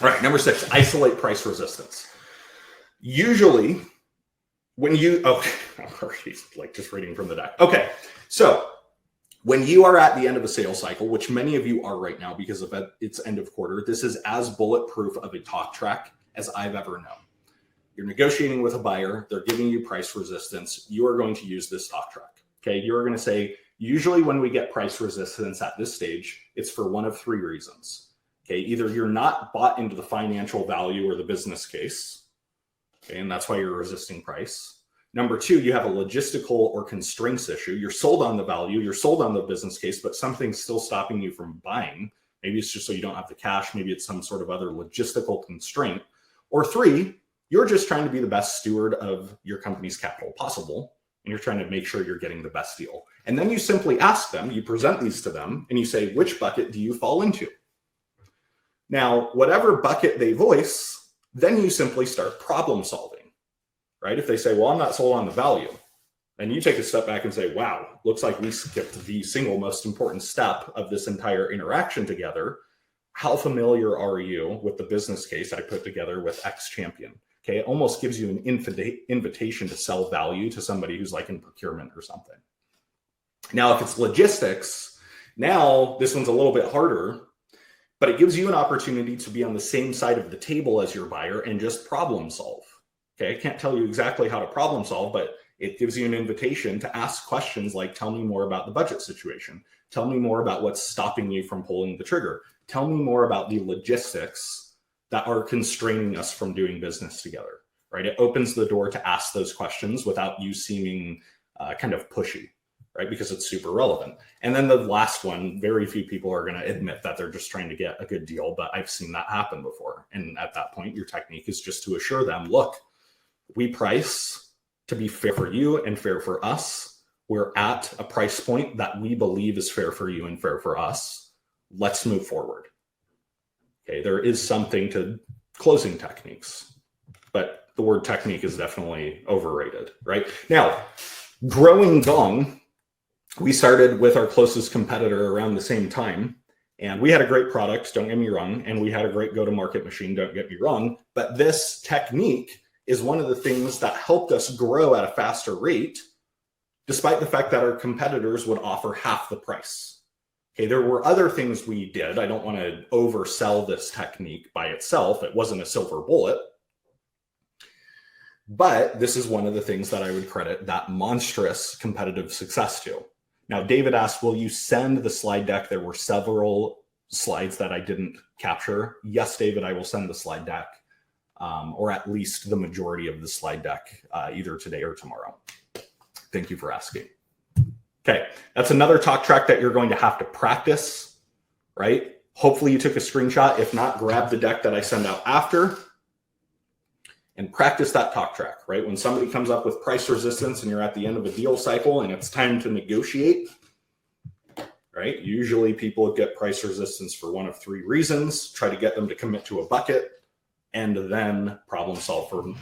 All right, number 6, isolate price resistance. Usually when you, I'm already like just reading from the deck. Okay, so when you are at the end of a sales cycle, which many of you are right now because of its end of quarter, this is as bulletproof of a talk track as I've ever known. You're negotiating with a buyer, they're giving you price resistance, you are going to use this talk track. Okay, you're going to say, usually when we get price resistance at this stage, it's for one of 3 reasons. Okay, either you're not bought into the financial value or the business case, okay, and that's why you're resisting price. Number 2, you have a logistical or constraints issue. You're sold on the value, you're sold on the business case, but something's still stopping you from buying. Maybe it's just so you don't have the cash. Maybe it's some sort of other logistical constraint. Or 3, you're just trying to be the best steward of your company's capital possible, and you're trying to make sure you're getting the best deal. And then you simply ask them, you present these to them, and you say, which bucket do you fall into? Now, whatever bucket they voice, then you simply start problem solving, right? If they say, well, I'm not sold on the value, then you take a step back and say, wow, looks like we skipped the single most important step of this entire interaction together. How familiar are you with the business case I put together with X champion? Okay, it almost gives you an invitation to sell value to somebody who's like in procurement or something. Now, if it's logistics, now this one's a little bit harder, but it gives you an opportunity to be on the same side of the table as your buyer and just problem solve. Okay, I can't tell you exactly how to problem solve, but it gives you an invitation to ask questions like, tell me more about the budget situation. Tell me more about what's stopping you from pulling the trigger. Tell me more about the logistics that are constraining us from doing business together, right? It opens the door to ask those questions without you seeming kind of pushy, right? Because it's super relevant. And then the last one, very few people are going to admit that they're just trying to get a good deal, but I've seen that happen before. And at that point, your technique is just to assure them, look, we price to be fair for you and fair for us. We're at a price point that we believe is fair for you and fair for us. Let's move forward. Okay, there is something to closing techniques, but the word technique is definitely overrated, right? Now, growing Gong, we started with our closest competitor around the same time, and we had a great product, don't get me wrong, and we had a great go-to-market machine, don't get me wrong, but this technique is one of the things that helped us grow at a faster rate, despite the fact that our competitors would offer half the price. Okay, there were other things we did. I don't want to oversell this technique by itself. It wasn't a silver bullet. But this is one of the things that I would credit that monstrous competitive success to. Now, David asked, will you send the slide deck? There were several slides that I didn't capture. Yes, David, I will send the slide deck, or at least the majority of the slide deck, either today or tomorrow. Thank you for asking. Okay, that's another talk track that you're going to have to practice, right? Hopefully you took a screenshot. If not, grab the deck that I send out after and practice that talk track, right? When somebody comes up with price resistance and you're at the end of a deal cycle and it's time to negotiate, right? Usually people get price resistance for one of 3 reasons. Try to get them to commit to a bucket and then problem solve for